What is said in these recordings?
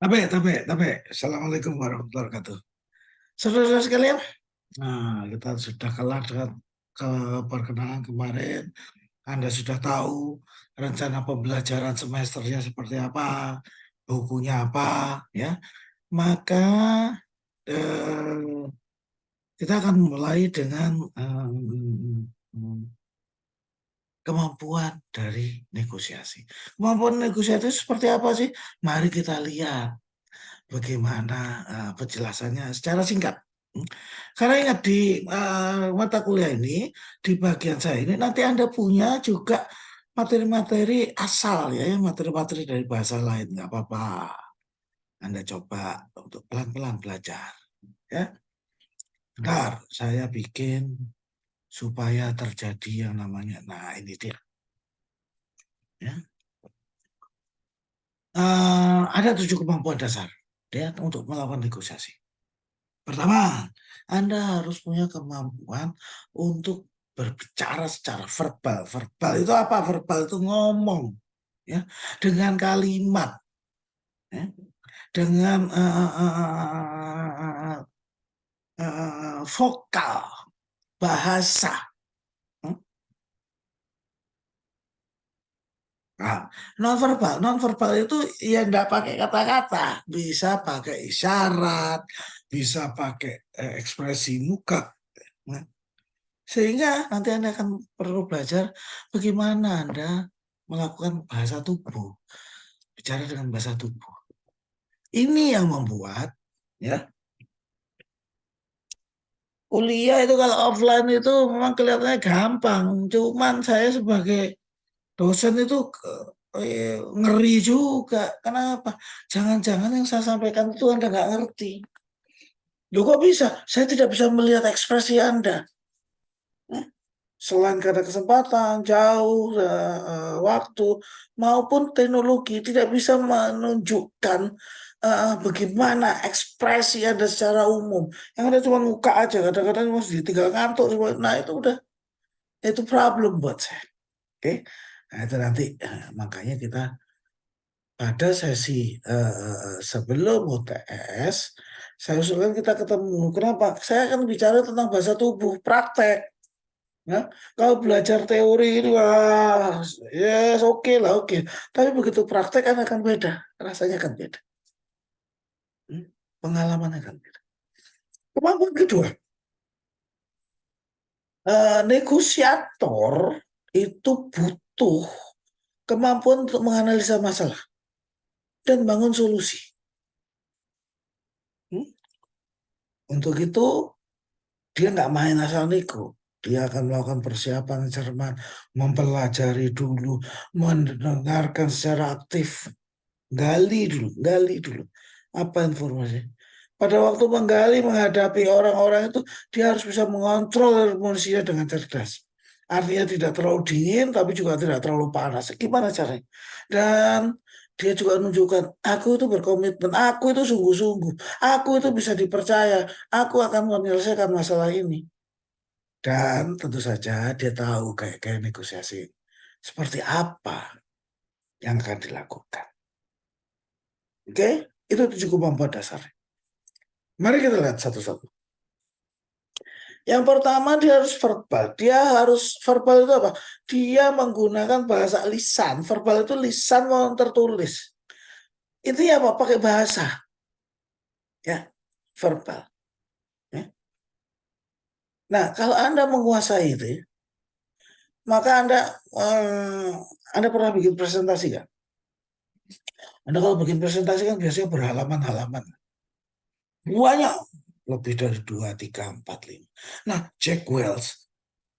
Tapi. Assalamualaikum warahmatullahi wabarakatuh. Saudara-saudara sekalian, nah kita sudah kelar dengan ke perkenalan kemarin. Anda sudah tahu rencana pembelajaran semesternya seperti apa, bukunya apa, ya. Maka eh, kita akan mulai dengan kemampuan dari negosiasi. Kemampuan negosiasi itu seperti apa sih? Mari kita lihat bagaimana penjelasannya secara singkat. Karena ingat di mata kuliah ini, di bagian saya ini nanti Anda punya juga materi-materi asal ya, materi-materi dari bahasa lain, nggak apa-apa. Anda coba untuk pelan-pelan belajar. Ya, bentar, saya bikin supaya terjadi yang namanya. Nah, ini dia. Ya. Ada 7 kemampuan dasar ya untuk melakukan negosiasi. Pertama, Anda harus punya kemampuan untuk berbicara secara verbal. Verbal itu apa? Verbal itu ngomong ya dengan kalimat, ya, dengan vokal, bahasa. Nah, non-verbal itu ya enggak pakai kata-kata, bisa pakai isyarat, bisa pakai ekspresi muka. Nah, sehingga nanti Anda akan perlu belajar bagaimana Anda melakukan bahasa tubuh, bicara dengan bahasa tubuh. Ini yang membuat ya kuliah itu kalau offline itu memang kelihatannya gampang, cuman saya sebagai dosen itu ngeri juga. Kenapa? Jangan-jangan yang saya sampaikan itu Anda nggak ngerti. Loh kok bisa? Saya tidak bisa melihat ekspresi Anda. Selain karena kesempatan, jauh, waktu, maupun teknologi tidak bisa menunjukkan bagaimana ekspresi Anda secara umum. Yang ada cuma muka aja, kadang-kadang masih tinggal ngantuk. Nah itu udah, itu problem buat saya. Oke, nah itu nanti makanya kita pada sesi sebelum UTS, saya usulkan kita ketemu. Kenapa? Saya akan bicara tentang bahasa tubuh, praktek. Ya, kalau belajar teori ini wah, yes oke lah oke. Tapi begitu praktek kan akan beda, rasanya akan beda. Pengalaman akan beda. Kemampuan kedua, negosiator itu butuh kemampuan untuk menganalisa masalah dan bangun solusi. Untuk itu dia nggak main asal nego. Dia akan melakukan persiapan cermat, mempelajari dulu, mendengarkan secara aktif, gali dulu. Apa informasi? Pada waktu menggali menghadapi orang-orang itu, dia harus bisa mengontrol emosinya dengan cerdas. Artinya tidak terlalu dingin, tapi juga tidak terlalu panas. Gimana caranya? Dan dia juga menunjukkan, aku itu berkomitmen, aku itu sungguh-sungguh, aku itu bisa dipercaya, aku akan menyelesaikan masalah ini. Dan tentu saja dia tahu kayak negosiasi seperti apa yang akan dilakukan. Oke, itu 7 kemampuan dasar. Mari kita lihat satu-satu. Yang pertama dia harus verbal. Dia harus verbal itu apa? Dia menggunakan bahasa lisan. Verbal itu lisan mau tertulis. Itu apa? Pakai bahasa. Ya, verbal. Ya. Nah, kalau Anda menguasai itu, maka Anda pernah bikin presentasi kan? Anda kalau bikin presentasi kan biasanya berhalaman-halaman. Banyak. Lebih dari 2, 3, 4, 5. Nah, Jack Welch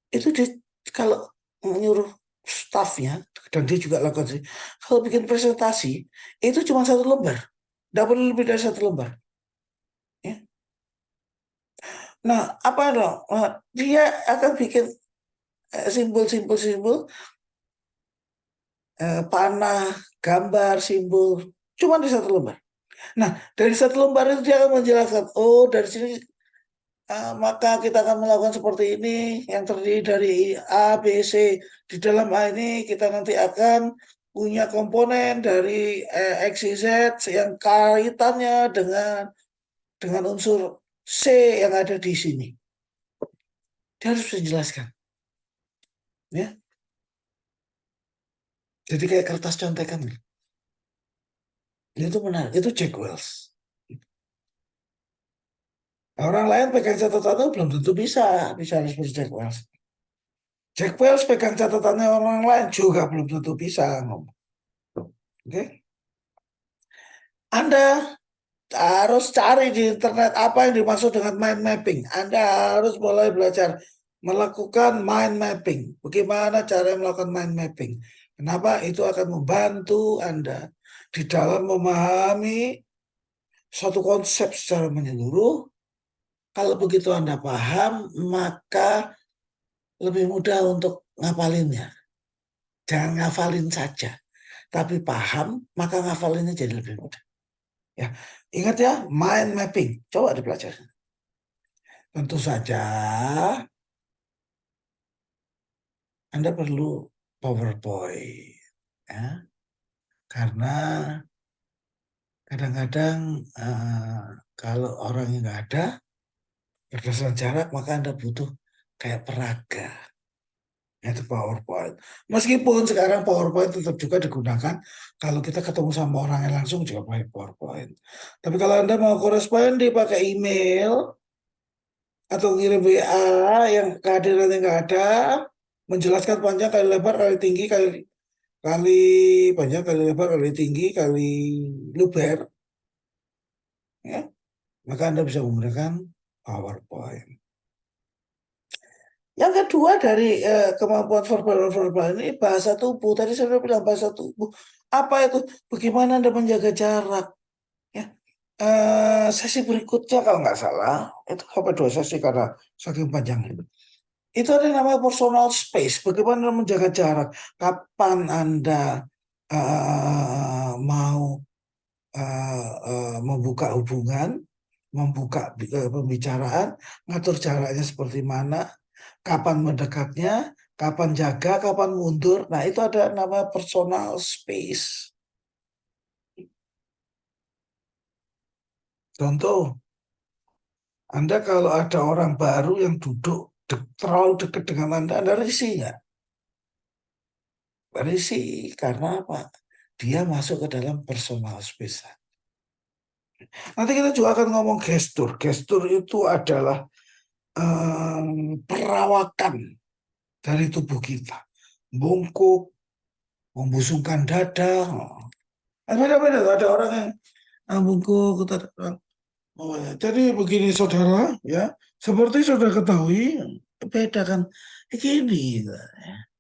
itu dia kalau menyuruh staffnya dan dia juga lakukan sih. Kalau bikin presentasi itu cuma 1 lembar, tidak boleh lebih dari 1 lembar. Ya. Nah, apa dong? Dia akan bikin simbol, panah, gambar, simbol, cuma di 1 lembar. Nah, dari 1 lembar itu dia akan menjelaskan, oh dari sini maka kita akan melakukan seperti ini yang terdiri dari A, B, C. Di dalam A ini kita nanti akan punya komponen dari X, Y, Z yang kaitannya dengan unsur C yang ada di sini. Dia harus bisa jelaskan. Ya. Jadi kayak kertas contekan. Itu benar, itu Jack Welch. Orang lain pegang catatan itu belum tentu bisa seperti Jack Welch. Jack Welch pegang catatannya orang lain juga belum tentu bisa ngomong. Oke? Anda harus cari di internet apa yang dimaksud dengan mind mapping. Anda harus mulai belajar melakukan mind mapping. Bagaimana cara melakukan mind mapping? Kenapa? Itu akan membantu Anda di dalam memahami suatu konsep secara menyeluruh. Kalau begitu Anda paham, maka lebih mudah untuk ngapalinnya. Jangan ngafalin saja, tapi paham, maka ngafalinnya jadi lebih mudah. Ya, ingat ya, mind mapping. Coba dipelajari. Tentu saja Anda perlu PowerPoint, ya, karena kadang-kadang kalau orangnya nggak ada, berdasarkan jarak, maka Anda butuh kayak peraga. Itu PowerPoint. Meskipun sekarang PowerPoint tetap juga digunakan kalau kita ketemu sama orangnya langsung juga pakai PowerPoint. Tapi kalau Anda mau koresponden pakai email atau ngirim WA yang kehadirannya nggak ada, menjelaskan panjang kali lebar kali tinggi kali panjang kali lebar kali tinggi kali luber, ya, maka Anda bisa menggunakan PowerPoint. Yang kedua dari kemampuan verbal dan verbal ini bahasa tubuh. Tadi saya sudah bilang bahasa tubuh. Apa itu? Bagaimana Anda menjaga jarak? Ya. Sesi berikutnya kalau nggak salah itu sampai 2 sesi karena saking panjangnya. Itu ada yang namanya personal space. Bagaimana Anda menjaga jarak? Kapan Anda mau membuka hubungan, membuka pembicaraan, ngatur jaraknya seperti mana? Kapan mendekatnya, kapan jaga, kapan mundur. Nah, itu ada nama personal space. Contoh, Anda kalau ada orang baru yang duduk terlalu dekat dengan Anda risih nggak? Risih, karena apa? Dia masuk ke dalam personal space. Nanti kita juga akan ngomong gestur. Gestur itu adalah perawakan dari tubuh kita. Bungkuk, membusungkan dada. Beda-beda. Ada orang yang bungkuk, ada orang. Oh, ya. Jadi begini saudara, ya, seperti saudara ketahui, beda kan. Gini,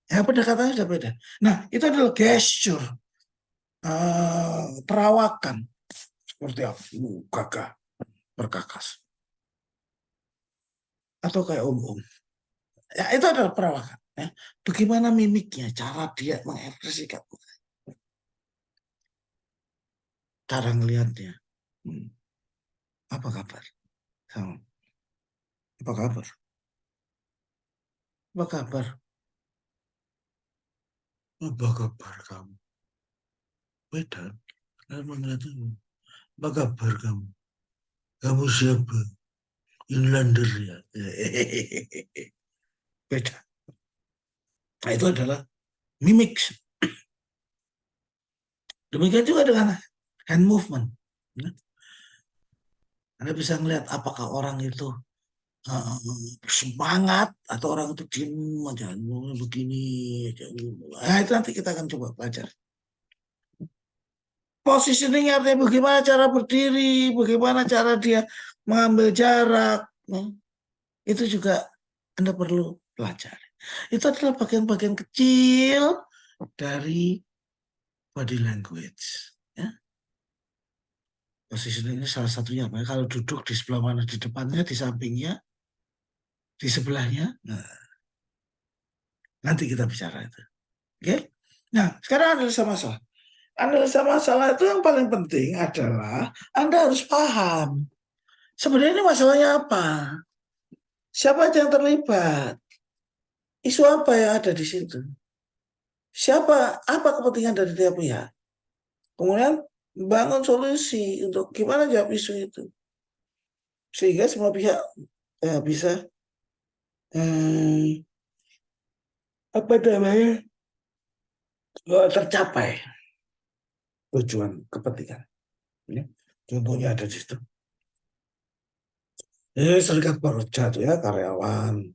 ya pendekatannya sudah beda. Nah, itu adalah gesture, perawakan seperti apa? Gagah, berkakas, atau kayak om-om. Ya, itu adalah perawakan. Ya. Bagaimana mimiknya, cara dia mengekspresikan, cara ngelihatnya. Apa kabar? Apa kabar? Apa kabar? Apa kabar kamu? Beda. Apa kabar kamu? Kamu siapa? Inlander ya. Beda. Nah, itu adalah mimik. Demikian juga dengan hand movement. Anda bisa melihat apakah orang itu semangat atau orang itu diem aja begini. Nah, itu nanti kita akan coba belajar. Positioning artinya bagaimana cara berdiri, bagaimana cara dia mengambil jarak. Itu juga Anda perlu pelajari. Itu adalah bagian-bagian kecil dari body language. Ya. Positioning ini salah satunya. Kalau duduk di sebelah mana, di depannya, di sampingnya, di sebelahnya. Nah, nanti kita bicara itu. Oke? Nah, sekarang analisa masalah. Analisa masalah itu yang paling penting adalah Anda harus paham. Sebenarnya ini masalahnya apa? Siapa yang terlibat? Isu apa yang ada di situ? apa kepentingan dari tiap pihak. Kemudian bangun solusi untuk gimana jawab isu itu. Sehingga semua pihak bisa apa namanya tercapai tujuan kepentingan. Ya. Contohnya ada di situ. Serikat pekerja tuh ya karyawan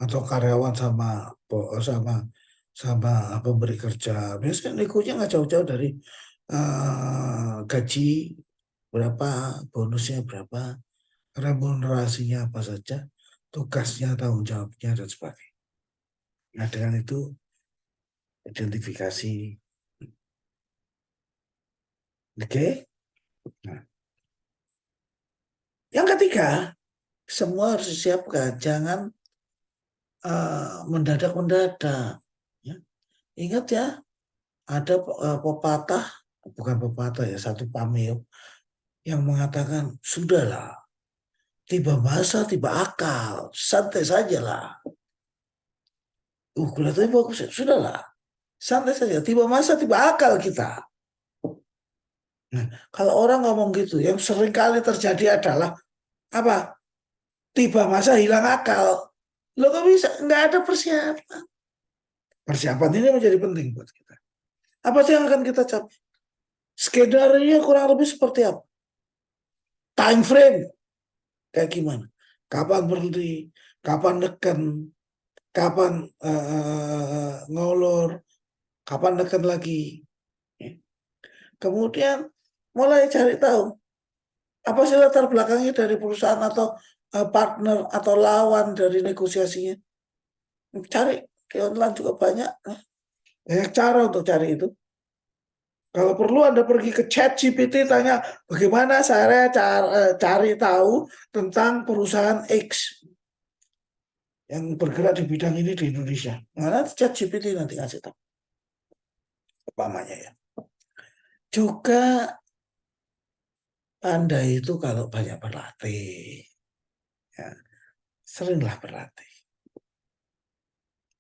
atau karyawan sama sama pemberi kerja. Biasanya negonya nggak jauh-jauh dari gaji berapa, bonusnya berapa, remunerasinya apa saja, tugasnya, tanggung jawabnya dan sebagainya. Nah dengan itu identifikasi, oke. Nah, yang ketiga, semua harus disiapkan, jangan mendadak-mendadak. Ya. Ingat ya, ada pepatah, bukan pepatah ya, satu pameo yang mengatakan, sudahlah, tiba masa, tiba akal, santai sajalah. Kelihatannya bagus, sudahlah, santai saja, tiba masa, tiba akal kita. Nah, kalau orang ngomong gitu, yang sering kali terjadi adalah apa? Tiba masa hilang akal. Lo kok bisa? Nggak ada persiapan. Persiapan ini menjadi penting buat kita. Apa sih yang akan kita capai? Skenario kurang lebih seperti apa? Time frame kayak gimana? Kapan berhenti? Kapan neken? Kapan ngolor? Kapan neken lagi? Kemudian mulai cari tahu apa sih latar belakangnya dari perusahaan atau partner atau lawan dari negosiasinya. Cari di online juga banyak cara untuk cari itu. Kalau perlu Anda pergi ke ChatGPT tanya bagaimana saya cari tahu tentang perusahaan X yang bergerak di bidang ini di Indonesia. Nah, ChatGPT nanti ngasih tahu umpamanya ya. Juga Anda itu kalau banyak berlatih, ya, seringlah berlatih.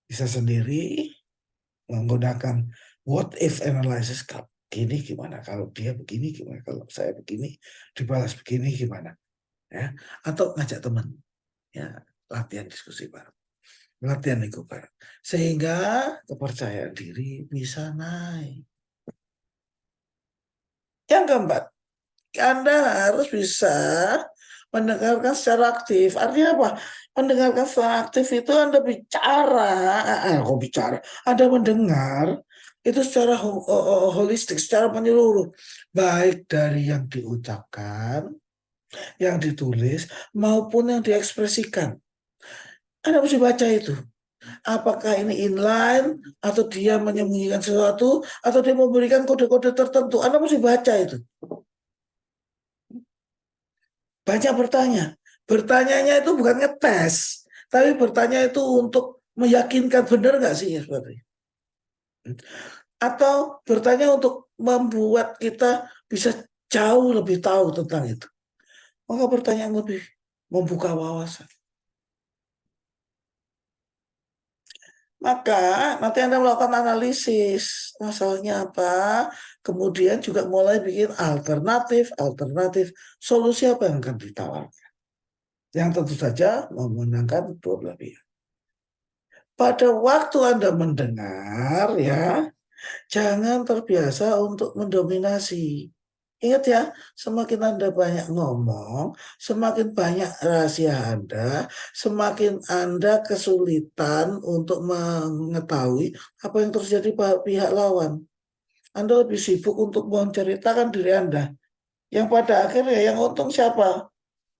Bisa sendiri menggunakan what if analysis. Kalau gini gimana, kalau dia begini gimana, kalau saya begini dibalas begini gimana, ya, atau ngajak teman, ya, latihan diskusi bareng, latihan nego bareng, sehingga kepercayaan diri bisa naik. Yang keempat, Anda harus bisa mendengarkan secara aktif. Artinya apa? Mendengarkan secara aktif itu Anda bicara, kok bicara? Anda mendengar itu secara holistik, secara menyeluruh, baik dari yang diucapkan, yang ditulis, maupun yang diekspresikan. Anda mesti baca itu. Apakah ini inline, atau dia menyembunyikan sesuatu, atau dia memberikan kode-kode tertentu. Anda mesti baca itu. Banyak bertanya. Bertanyanya itu bukan ngetes, tapi bertanya itu untuk meyakinkan benar nggak sih seperti. Atau bertanya untuk membuat kita bisa jauh lebih tahu tentang itu. Maka pertanyaan lebih membuka wawasan. Maka nanti Anda melakukan analisis masalahnya apa, kemudian juga mulai bikin alternatif, solusi apa yang akan ditawarkan. Yang tentu saja memenangkan dua belah pihak. Pada waktu Anda mendengar, ya, jangan terbiasa untuk mendominasi. Ingat ya, semakin Anda banyak ngomong, semakin banyak rahasia Anda, semakin Anda kesulitan untuk mengetahui apa yang terjadi pada pihak lawan. Anda lebih sibuk untuk menceritakan diri Anda. Yang pada akhirnya yang untung siapa?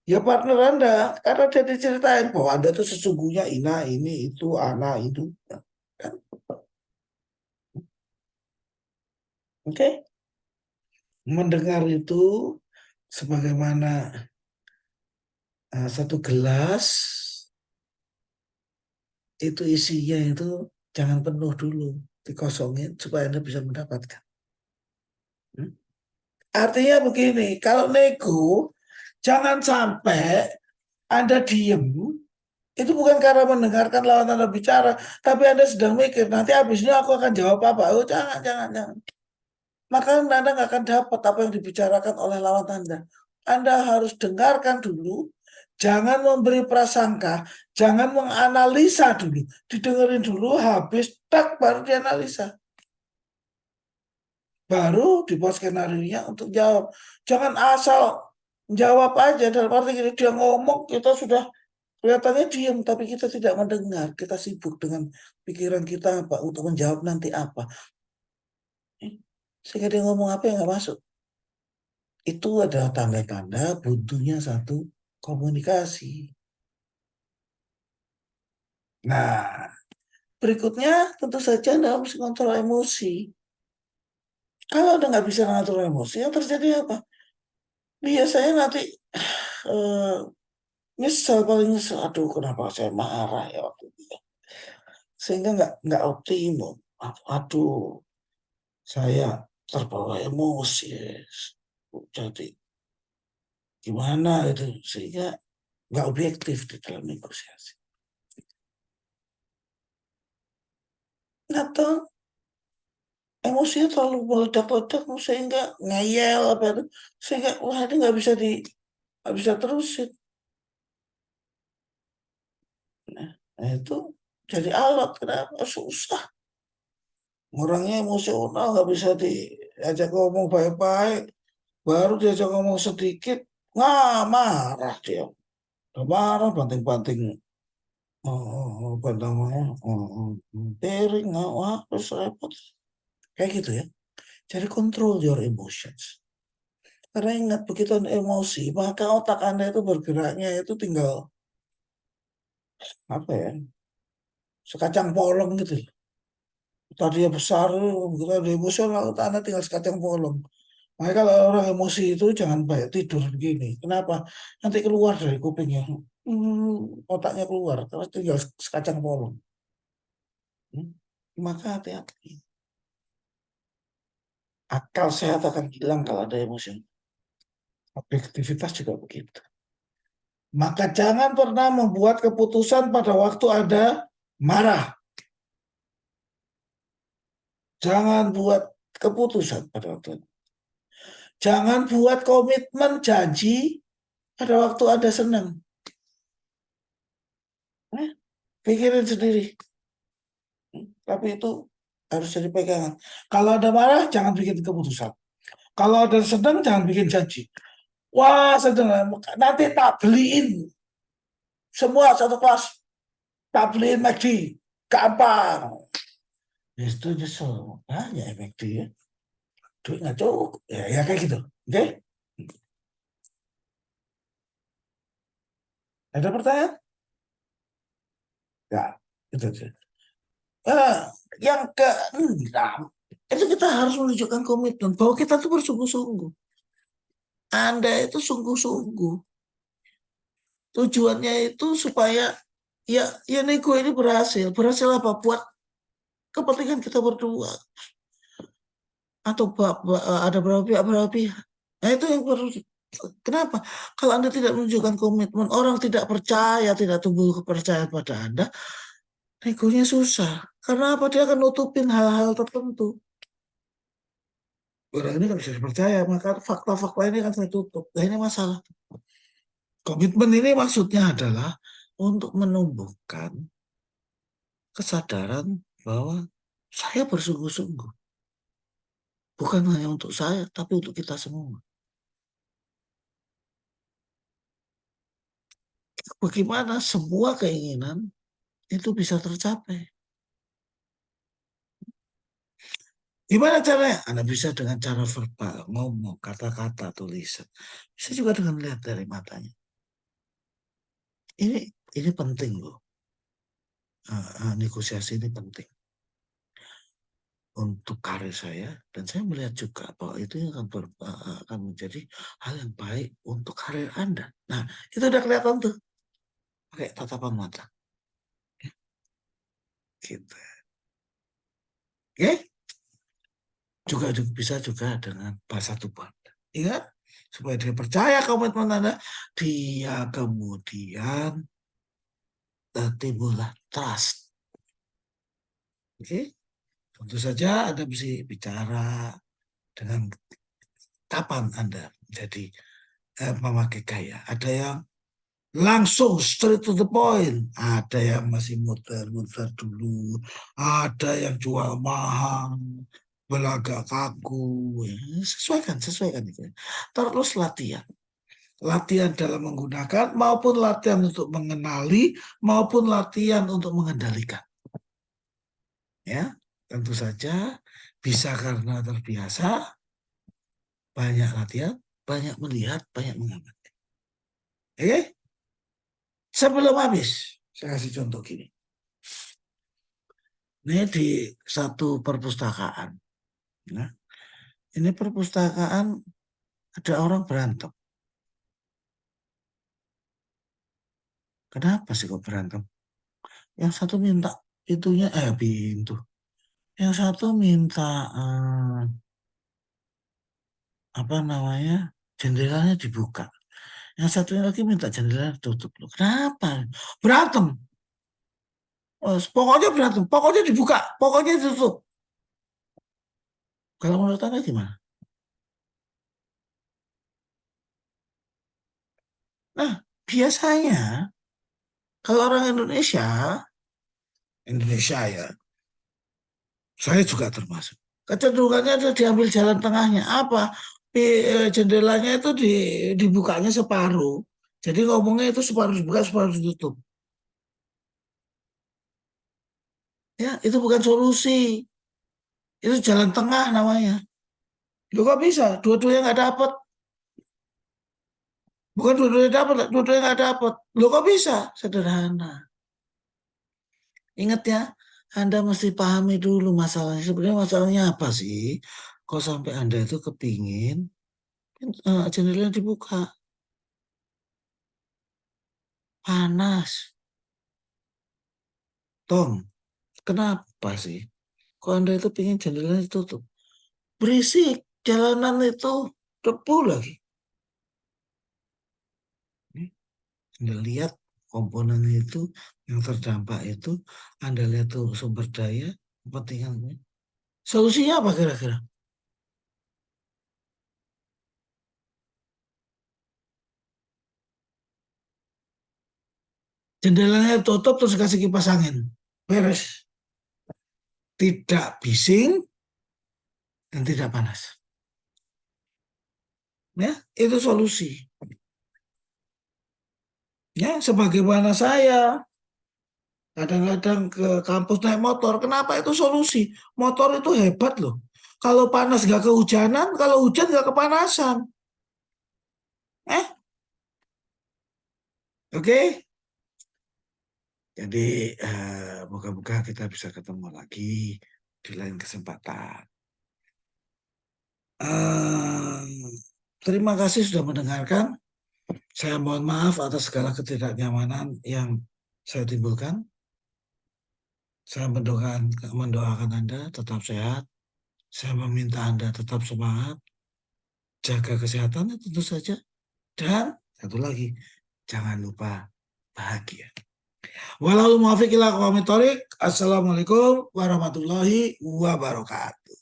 Ya partner Anda, karena dia diceritain bahwa Anda itu sesungguhnya ini, itu, itu. Kan? Oke? Mendengar itu sebagaimana satu gelas, itu isinya itu jangan penuh dulu, dikosongin supaya Anda bisa mendapatkan. Artinya begini, kalau nego, jangan sampai Anda diem, Itu bukan karena mendengarkan lawan Anda bicara, tapi Anda sedang mikir, nanti habisnya aku akan jawab apa. Oh, jangan, jangan, jangan. Maka Anda nggak akan dapat apa yang dibicarakan oleh lawan Anda. Anda harus dengarkan dulu, jangan memberi prasangka, jangan menganalisa dulu. Didengerin dulu, habis, tak, baru dianalisa. Baru dibuat skenario-nya untuk jawab. Jangan asal jawab aja, dalam arti gini, dia ngomong, kita sudah kelihatannya diam, tapi kita tidak mendengar. Kita sibuk dengan pikiran kita apa, untuk menjawab nanti apa. Sehingga dia ngomong apa yang nggak masuk. Itu adalah tanda-tanda buntunya satu komunikasi. Nah, berikutnya tentu saja Anda harus kontrol emosi. Kalau Anda nggak bisa mengatur emosi, yang terjadi apa? Biasanya nanti eh, nyesel, paling nyesel. Aduh, kenapa saya marah ya waktu itu. Sehingga nggak optimum. Aduh, saya terbawa emosi. Jadi gimana itu, sehingga nggak objektif di dalam negosiasi. Atau emosinya terlalu meledak-ledak sehingga ngeyel apa itu, sehingga wah ini nggak bisa terusin. Nah, itu jadi alat, kenapa susah, orangnya emosional, nggak bisa diajak ngomong baik-baik, baru diajak ngomong sedikit nggak marah dia, udah marah banting-banting. Apa namanya, piring, wah terus repot kayak gitu ya. Jadi control your emotions. Karena ingat, begitu Anda emosi, maka otak Anda itu bergeraknya itu tinggal apa ya, sekacang polong gitu. Tadinya besar, begitu ada emosional, Anda tinggal sekacang polong. Makanya kalau orang emosi itu jangan banyak tidur begini. Kenapa? Nanti keluar dari kupingnya. Otaknya keluar, terus tinggal sekacang polong. Hmm, Maka hati-hati. Akal sehat akan hilang kalau ada emosi. Objektivitas juga begitu. Maka jangan pernah membuat keputusan pada waktu Anda marah. Jangan buat keputusan pada waktu itu. Jangan buat komitmen janji pada waktu Anda senang. Eh, Pikirin sendiri. Tapi itu harus jadi pegangan. Kalau ada marah, jangan bikin keputusan. Kalau ada senang, jangan bikin janji. Wah, sedang nanti tak beliin semua satu kelas. Tak beliin McD. Gampang. Ya, itu nyesel. Banyak ya McD ya. Duit nggak cukup. Ya kayak gitu. Oke? Ada pertanyaan? Ya, itu aja. Eh, yang keenam, itu kita harus menunjukkan komitmen bahwa kita tuh bersungguh-sungguh. Anda itu sungguh-sungguh. Tujuannya itu supaya ya nego ini berhasil. Berhasil apa? Buat kepentingan kita berdua. Atau ada berapa pihak. Nah itu yang perlu. Kenapa? Kalau Anda tidak menunjukkan komitmen, orang tidak percaya, tidak tumbuh kepercayaan pada Anda, negonya susah. Karena apa? Dia akan nutupin hal-hal tertentu. Orang ini nggak bisa dipercaya, maka fakta-fakta ini akan saya tutup. Nah ini masalah. Komitmen ini maksudnya adalah untuk menumbuhkan kesadaran bahwa saya bersungguh-sungguh. Bukan hanya untuk saya, tapi untuk kita semua. Bagaimana semua keinginan itu bisa tercapai. Gimana caranya? Anda bisa dengan cara verbal, ngomong, kata-kata, tulisan. Bisa juga dengan lihat dari matanya. Ini penting loh. Negosiasi ini penting untuk karir saya, dan saya melihat juga bahwa itu akan menjadi hal yang baik untuk karir Anda. Nah, itu udah kelihatan tuh pakai tatapan mata. Gitu. Oke? Juga bisa juga dengan bahasa tubuh Anda. Ingat, supaya dia percaya komitmen Anda, dia kemudian timbullah trust. Oke, tentu saja Anda bisa bicara dengan kapan Anda jadi memakai gaya. Ada yang langsung straight to the point, ada yang masih muter-muter dulu, ada yang jual mahal, belagak kaku. Ya, sesuaikan itu. Terus latihan dalam menggunakan maupun latihan untuk mengenali maupun latihan untuk mengendalikan. Ya, tentu saja bisa karena terbiasa, banyak latihan, banyak melihat, banyak mengamati. Oke? Sebelum habis, saya kasih contoh gini. Ini di satu perpustakaan. Nah, ini perpustakaan ada orang berantem. Kenapa sih kok berantem? Yang satu minta itunya pintu. Yang satu minta apa namanya, jendelanya dibuka. Yang satunya lagi minta jendelanya ditutup. Loh, kenapa? Berantem. Pokoknya berantem. Pokoknya dibuka. Pokoknya ditutup. Kalau menurut Anda gimana? Nah, biasanya kalau orang Indonesia ya, saya juga termasuk. Kecenderungannya itu diambil jalan tengahnya. Apa? Jendelanya itu dibukanya separuh. Jadi ngomongnya itu separuh dibuka, separuh ditutup. Ya, itu bukan solusi. Itu jalan tengah namanya. Loh kok bisa? Dua-duanya nggak dapat. Bukan dua-duanya dapat, dua-duanya nggak dapat. Loh kok bisa? Sederhana. Ingat ya, Anda mesti pahami dulu masalahnya. Sebenarnya masalahnya apa sih? Kok sampai Anda itu kepingin jendela dibuka? Panas. Tom, kenapa sih? Kok Anda itu pingin jendelanya ditutup? Berisik, jalanan itu debu lagi. Anda lihat komponen itu yang terdampak itu, Anda lihat tuh sumber daya, kepentingannya. Solusinya apa kira-kira? Jendelanya tutup terus kasih kipas angin. Beres. Tidak bising dan tidak panas. Ya, itu solusi. Ya, sebagaimana saya kadang-kadang ke kampus naik motor. Kenapa itu solusi? Motor itu hebat loh. Kalau panas gak kehujanan, kalau hujan gak kepanasan. Eh, oke? Jadi moga-moga kita bisa ketemu lagi di lain kesempatan. Terima kasih sudah mendengarkan. Saya mohon maaf atas segala ketidaknyamanan yang saya timbulkan. Saya mendoakan Anda tetap sehat. Saya meminta Anda tetap semangat, jaga kesehatan tentu saja. Dan satu lagi, jangan lupa bahagia. Walau muwaffiq ila aqwamit thoriq. Assalamualaikum warahmatullahi wabarakatuh.